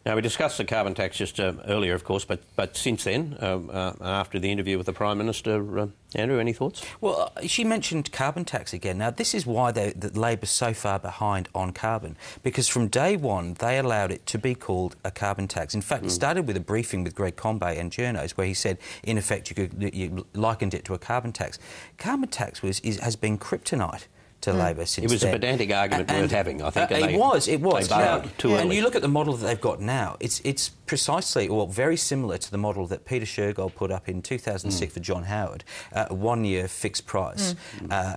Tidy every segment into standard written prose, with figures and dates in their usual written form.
Now, we discussed the carbon tax just earlier, of course, but since then, after the interview with the Prime Minister, Andrew, any thoughts? Well, she mentioned carbon tax again. Now, this is why Labor's so far behind on carbon, because from day one, they allowed it to be called a carbon tax. In fact, it started with a briefing with Greg Combet and journos where he said, in effect, you likened it to a carbon tax. Carbon tax has been kryptonite to Labor since It was then. a pedantic argument worth having, I think. It was. And you look at the model that they've got now, it's precisely, or very similar to the model that Peter Shergold put up in 2006 for John Howard, a one-year fixed price,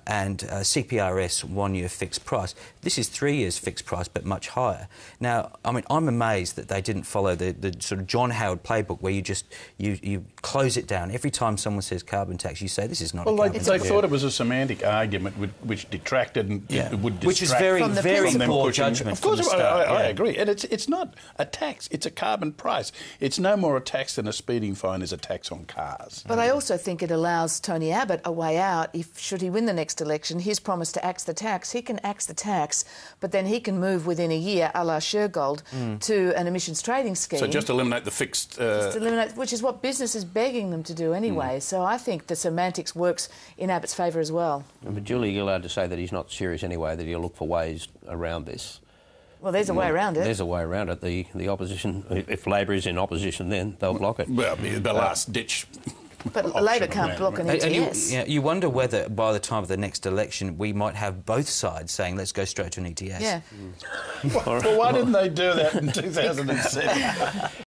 and CPRS one-year fixed price. This is 3 years fixed price, but much higher. Now, I mean, I'm amazed that they didn't follow the sort of John Howard playbook where you close it down. Every time someone says carbon tax, you say this is not a carbon tax. They thought it was a semantic argument which detracted and it would distract. Which is very poor judgment. Of course, from the start. I agree. And it's not a tax, it's a carbon price. It's no more a tax than a speeding fine is a tax on cars. But I also think it allows Tony Abbott a way out. Should he win the next election, his promise to axe the tax, he can axe the tax, but then he can move within a year, a la Shergold, to an emissions trading scheme. So just eliminate the fixed... Just eliminate, which is what business is begging them to do anyway. So I think the semantics works in Abbott's favour as well. But Julie, you're allowed to say that he's not serious anyway, that he'll look for ways around this. Well, there's a way around it. There's a way around it. The opposition, if Labor is in opposition, then they'll block it. Well, the last ditch. But Labor can't block an ETS. You wonder whether by the time of the next election we might have both sides saying let's go straight to an ETS. Yeah. Well, why didn't they do that in 2007?